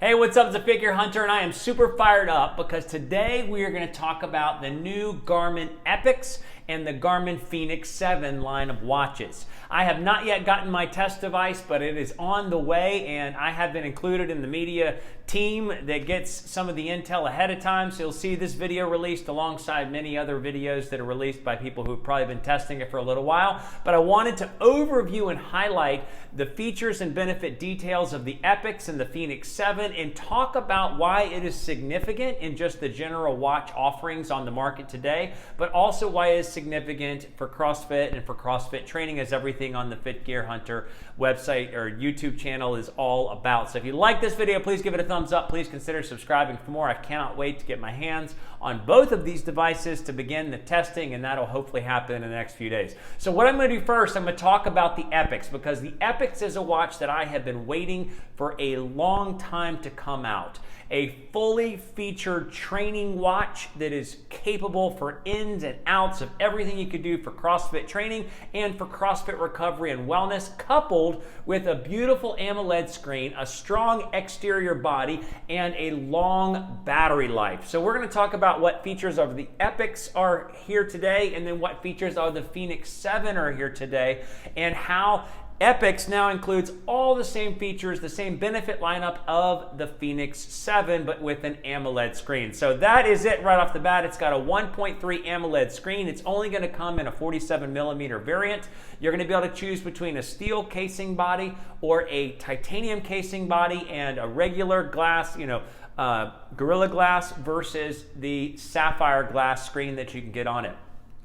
Hey, what's up? It's a Figure Hunter, and I am super fired up because today we are going to talk about the new Garmin Epix and the Garmin Fenix 7 line of watches. I have not yet gotten my test device, but it is on the way, and I have been included in the media team that gets some of the intel ahead of time, so you'll see this video released alongside many other videos that are released by people who've probably been testing it for a little while. But I wanted to overview and highlight the features and benefit details of the Epix and the Fenix 7 and talk about why it is significant in just the general watch offerings on the market today, but also why it is significant for CrossFit and for CrossFit training, as everything on the Fit Gear Hunter website or YouTube channel is all about. So if you like this video, please give it a thumbs up. Please consider subscribing for more. I cannot wait to get my hands on both of these devices to begin the testing, and that'll hopefully happen in the next few days. So what I'm going to do first, I'm going to talk about the Epix, because the Epix is a watch that I have been waiting for a long time to come out. A fully featured training watch that is capable for ins and outs of everything you could do for CrossFit training and for CrossFit recovery and wellness, coupled with a beautiful AMOLED screen, a strong exterior body, and a long battery life. So we're going to talk about what features of the Epix are here today, and then what features of the Fenix 7 are here today, and how Epix now includes all the same features, the same benefit lineup of the Fenix 7, but with an AMOLED screen. So that is it right off the bat. It's got a 1.3 AMOLED screen. It's only going to come in a 47mm variant. You're going to be able to choose between a steel casing body or a titanium casing body and a regular glass, Gorilla Glass versus the sapphire glass screen that you can get on it.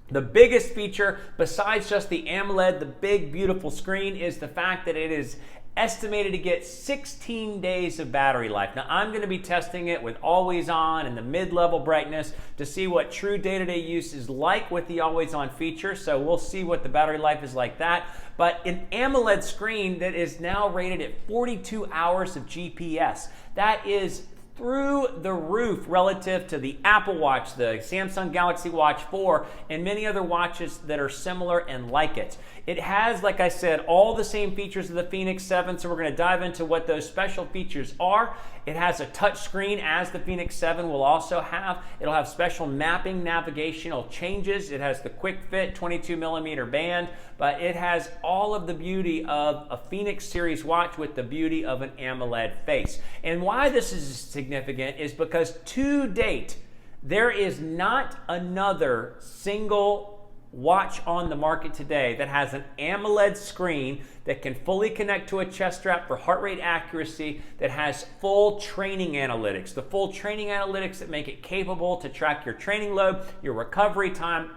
The biggest feature, besides just the AMOLED, the big beautiful screen, is the fact that it is estimated to get 16 days of battery life. Now, I'm going to be testing it with always on and the mid-level brightness to see what true day-to-day use is like with the always on feature. So we'll see what the battery life is like that. But an AMOLED screen that is now rated at 42 hours of GPS. That is through the roof relative to the Apple Watch, the Samsung Galaxy Watch 4, and many other watches that are similar and like it. It has, like I said, all the same features of the Fenix 7, so we're going to dive into what those special features are. It has a touch screen, as the Fenix 7 will also have. It'll have special mapping navigational changes. It has the quick fit 22mm band, but it has all of the beauty of a Fenix series watch with the beauty of an AMOLED face. And why this is significant is because to date, there is not another single watch on the market today that has an AMOLED screen that can fully connect to a chest strap for heart rate accuracy, that has full training analytics, the full training analytics that make it capable to track your training load, your recovery time,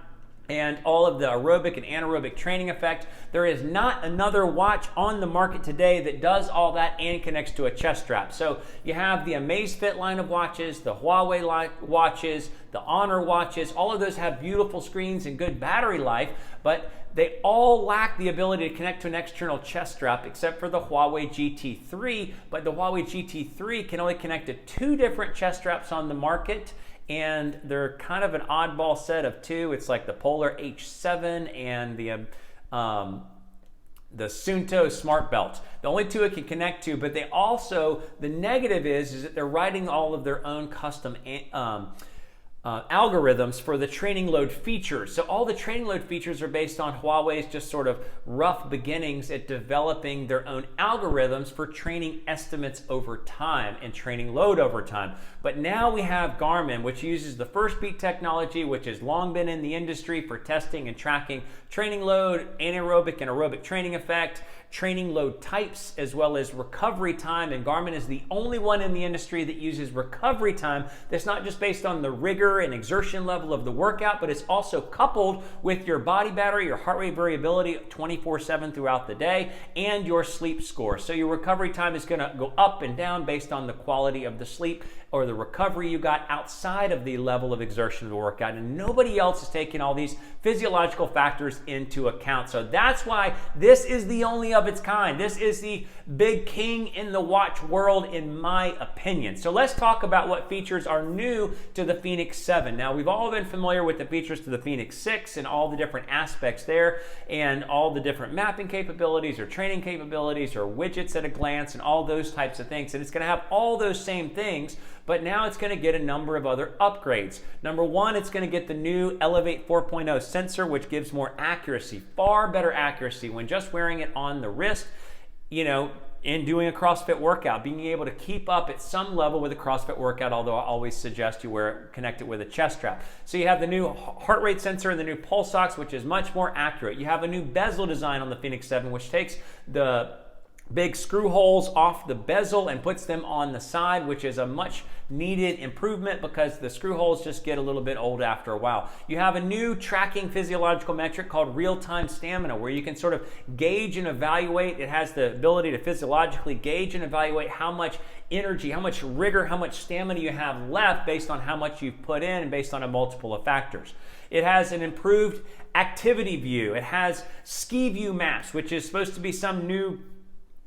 and all of the aerobic and anaerobic training effect. There is not another watch on the market today that does all that and connects to a chest strap. So you have the Amazfit line of watches, the Huawei watches, the Honor watches. All of those have beautiful screens and good battery life, but they all lack the ability to connect to an external chest strap except for the Huawei GT3. But the Huawei GT3 can only connect to 2 different chest straps on the market, and they're kind of an oddball set of 2. It's like the Polar H7 and the Suunto Smart Belt. The only 2 it can connect to, but they also, the negative is that they're writing all of their own custom algorithms for the training load features. So all the training load features are based on Huawei's just sort of rough beginnings at developing their own algorithms for training estimates over time and training load over time. But now we have Garmin, which uses the first beat technology, which has long been in the industry for testing and tracking training load, anaerobic and aerobic training effect, training load types, as well as recovery time. And Garmin is the only one in the industry that uses recovery time that's not just based on the rigor and exertion level of the workout, but it's also coupled with your body battery, your heart rate variability 24/7 throughout the day, and your sleep score. So your recovery time is going to go up and down based on the quality of the sleep or the recovery you got outside of the level of exertion of the workout. And nobody else is taking all these physiological factors into account. So that's why this is the only of its kind. This is the big king in the watch world, in my opinion. So let's talk about what features are new to the Fenix 7. Now, we've all been familiar with the features to the Fenix 6 and all the different aspects there, and all the different mapping capabilities or training capabilities or widgets at a glance and all those types of things. And it's going to have all those same things, but now it's going to get a number of other upgrades. Number one, it's going to get the new Elevate 4.0 sensor, which gives more accuracy, far better accuracy when just wearing it on the wrist, you know, in doing a CrossFit workout, being able to keep up at some level with a CrossFit workout, although I always suggest you connect it with a chest strap. So you have the new heart rate sensor and the new pulse ox, which is much more accurate. You have a new bezel design on the Fenix 7, which takes the big screw holes off the bezel and puts them on the side, which is a much needed improvement because the screw holes just get a little bit old after a while. You have a new tracking physiological metric called real-time stamina, where you can sort of gauge and evaluate. It has the ability to physiologically gauge and evaluate how much energy, how much rigor, how much stamina you have left based on how much you've put in and based on a multiple of factors. It has an improved activity view. It has ski view maps, which is supposed to be some new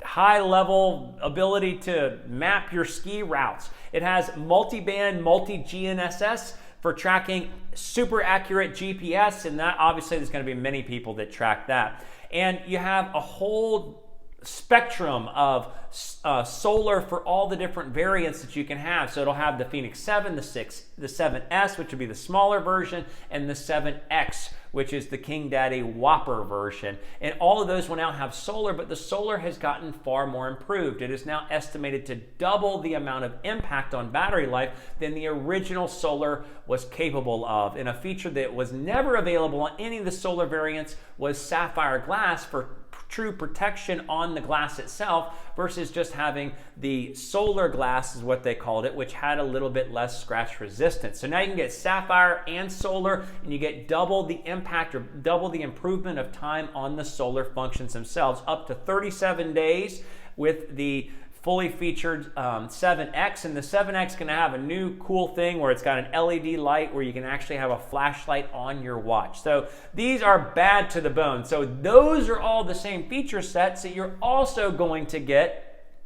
high-level ability to map your ski routes. It has multi-band, multi-GNSS for tracking super accurate GPS, and that obviously there's going to be many people that track that. And you have a whole spectrum of solar for all the different variants that you can have. So it'll have the Fenix 7, the 6, the 7S, which would be the smaller version, and the 7X, which is the King Daddy Whopper version. And all of those will now have solar, but the solar has gotten far more improved. It is now estimated to double the amount of impact on battery life than the original solar was capable of. And a feature that was never available on any of the solar variants was sapphire glass for true protection on the glass itself, versus just having the solar glass, is what they called it, which had a little bit less scratch resistance. So now you can get sapphire and solar, and you get double the impact or double the improvement of time on the solar functions themselves, up to 37 days with the fully featured 7X. And the 7X is going to have a new cool thing where it's got an LED light where you can actually have a flashlight on your watch. So these are bad to the bone. So those are all the same feature sets that you're also going to get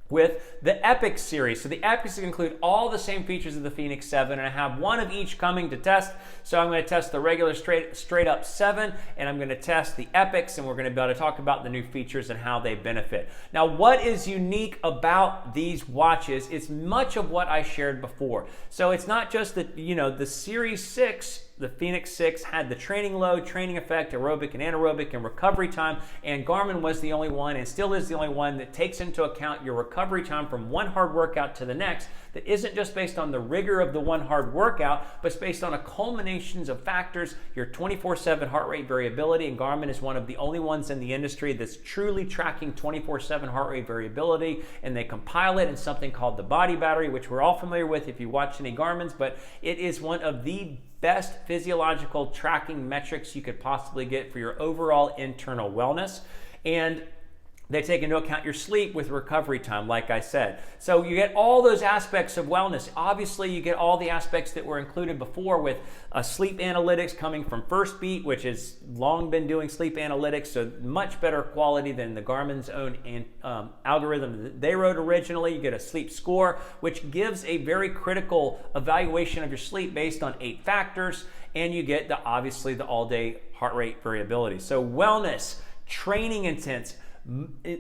with the Epix series. So the Epix include all the same features of the Fenix 7, and I have one of each coming to test. So I'm going to test the regular straight up 7, and I'm going to test the Epix, and we're going to be able to talk about the new features and how they benefit. Now, what is unique about these watches is much of what I shared before. So it's not just that, you know, the Series 6, the Fenix 6 had the training load, training effect, aerobic and anaerobic, and recovery time, and Garmin was the only one, and still is the only one, that takes into account your recovery time from one hard workout to the next, that isn't just based on the rigor of the one hard workout, but it's based on a culmination of factors, your 24/7 heart rate variability, and Garmin is one of the only ones in the industry that's truly tracking 24/7 heart rate variability, and they compile it in something called the body battery, which we're all familiar with if you watch any Garmin's, but it is one of the best physiological tracking metrics you could possibly get for your overall internal wellness. And they take into account your sleep with recovery time, like I said. So you get all those aspects of wellness. Obviously, you get all the aspects that were included before with sleep analytics coming from First Beat, which has long been doing sleep analytics, so much better quality than the Garmin's own algorithm that they wrote originally. You get a sleep score, which gives a very critical evaluation of your sleep based on 8 factors, and you get obviously the all-day heart rate variability. So wellness, training intents,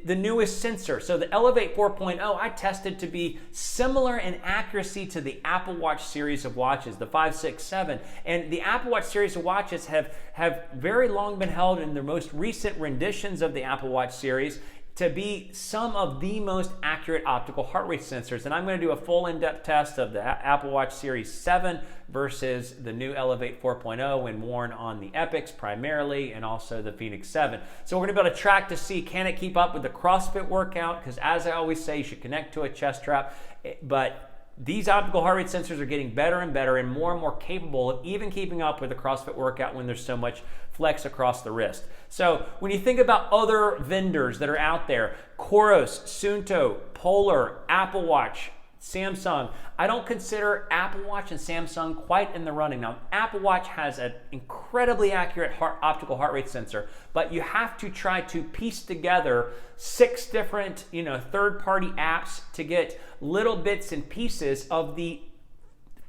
the newest sensor. So the Elevate 4.0 I tested to be similar in accuracy to the Apple Watch series of watches, the 5, 6, 7. And the Apple Watch series of watches have very long been held in their most recent renditions of the Apple Watch series to be some of the most accurate optical heart rate sensors. And I'm going to do a full in-depth test of the Apple Watch Series 7 versus the new Elevate 4.0 when worn on the Epix primarily, and also the Fenix 7. So we're going to be able to track to see, can it keep up with the CrossFit workout? Because as I always say, you should connect to a chest strap. But these optical heart rate sensors are getting better and better and more capable of even keeping up with the CrossFit workout when there's so much flex across the wrist. So when you think about other vendors that are out there, Coros, Suunto, Polar, Apple Watch, Samsung. I don't consider Apple Watch and Samsung quite in the running. Now, Apple Watch has an incredibly accurate optical heart rate sensor, but you have to try to piece together 6 different, third-party apps to get little bits and pieces of the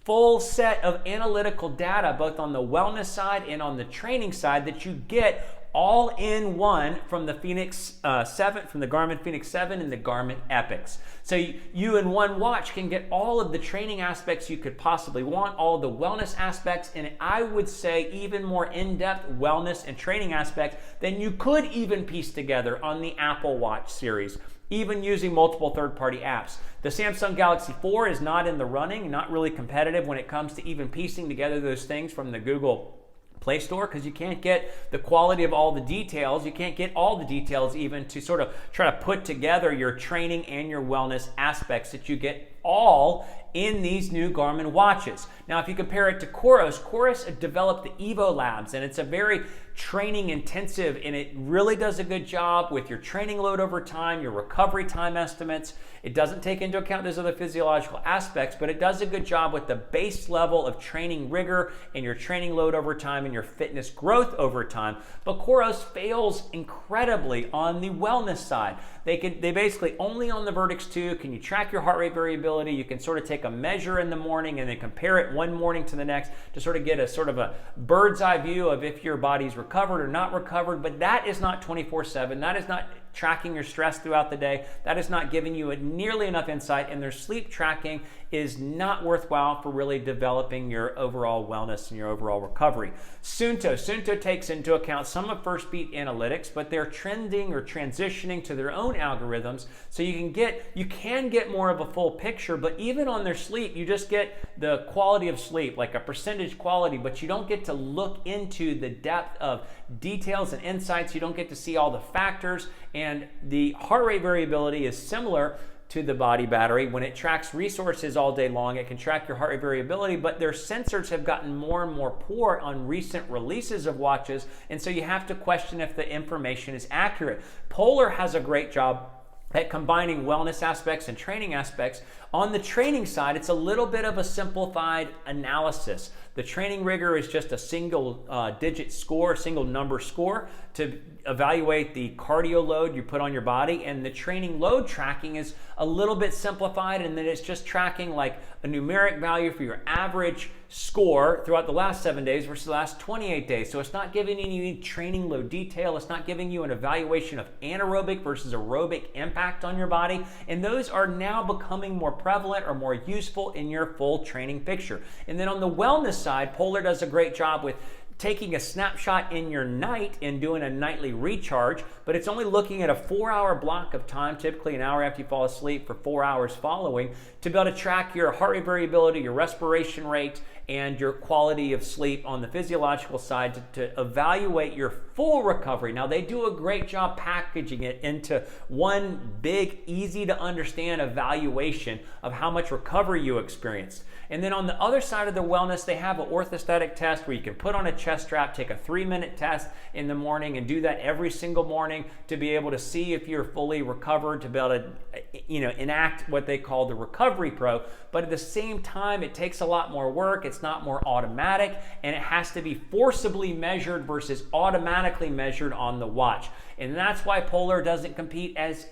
full set of analytical data, both on the wellness side and on the training side, that you get all in one from the Fenix 7, from the Garmin Fenix 7 and the Garmin Epix. So you in one watch can get all of the training aspects you could possibly want, all of the wellness aspects, and I would say even more in-depth wellness and training aspects than you could even piece together on the Apple Watch series, even using multiple third-party apps. The Samsung Galaxy 4 is not in the running, not really competitive when it comes to even piecing together those things from the Google Play Store, because you can't get the quality of all the details. You can't get all the details even to sort of try to put together your training and your wellness aspects that you get all in these new Garmin watches. Now, if you compare it to Coros, Coros developed the Evo Labs, and it's a very training intensive, and it really does a good job with your training load over time, your recovery time estimates. It doesn't take into account those other physiological aspects, but it does a good job with the base level of training rigor and your training load over time and your fitness growth over time. But Coros fails incredibly on the wellness side. They basically only on the Vertex 2 can you track your heart rate variability. You can sort of take a measure in the morning and then compare it one morning to the next to sort of get a sort of a bird's eye view of if your body's recovered or not recovered. But that is not 24/7. That is not tracking your stress throughout the day. That is not giving you nearly enough insight, and their sleep tracking is not worthwhile for really developing your overall wellness and your overall recovery. Suunto takes into account some of First Beat analytics, but they're trending or transitioning to their own algorithms, so you can get more of a full picture. But even on their sleep, you just get the quality of sleep, like a percentage quality, but you don't get to look into the depth of details and insights. You don't get to see all the factors, and the heart rate variability is similar to the body battery. When it tracks resources all day long, it can track your heart rate variability, but their sensors have gotten more and more poor on recent releases of watches, and so you have to question if the information is accurate. Polar has a great job at combining wellness aspects and training aspects. On the training side, it's a little bit of a simplified analysis. The training rigor is just a single digit score, single number score to evaluate the cardio load you put on your body, and the training load tracking is a little bit simplified, and then it's just tracking like a numeric value for your average score throughout the last 7 days versus the last 28 days. So it's not giving you any training load detail. It's not giving you an evaluation of anaerobic versus aerobic impact on your body, and those are now becoming more prevalent or more useful in your full training picture. And then on the wellness side, Polar does a great job with taking a snapshot in your night and doing a nightly recharge, but it's only looking at a 4-hour block of time, typically an hour after you fall asleep for 4 hours following, to be able to track your heart rate variability, your respiration rate, and your quality of sleep on the physiological side to evaluate your full recovery. Now, they do a great job packaging it into one big, easy to understand evaluation of how much recovery you experienced. And then on the other side of the wellness, they have an orthostatic test where you can put on a chest strap, take a 3-minute test in the morning, and do that every single morning to be able to see if you're fully recovered, to be able to enact what they call the Recovery Pro. But at the same time, it takes a lot more work. It's not more automatic, and it has to be forcibly measured versus automatically measured on the watch. And that's why Polar doesn't compete as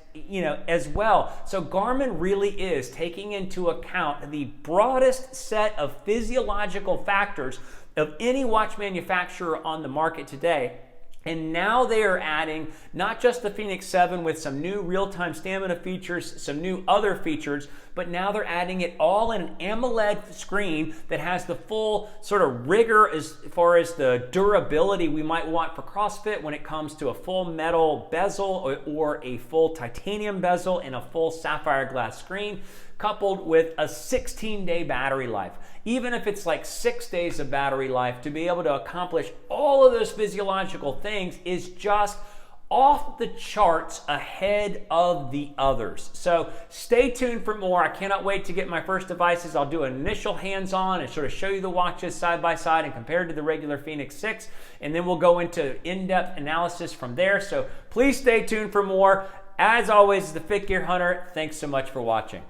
well. So Garmin really is taking into account the broadest set of physiological factors of any watch manufacturer on the market today. And now they are adding not just the Fenix 7 with some new real-time stamina features, some new other features, but now they're adding it all in an AMOLED screen that has the full sort of rigor as far as the durability we might want for CrossFit when it comes to a full metal bezel or a full titanium bezel and a full sapphire glass screen, coupled with a 16-day battery life. Even if it's like 6 days of battery life, to be able to accomplish all of those physiological things is just off the charts ahead of the others. So stay tuned for more. I cannot wait to get my first devices. I'll do an initial hands-on and sort of show you the watches side by side and compared to the regular Fenix 6, and then we'll go into in-depth analysis from there. So please stay tuned for more. As always, the Fit Gear Hunter, thanks so much for watching.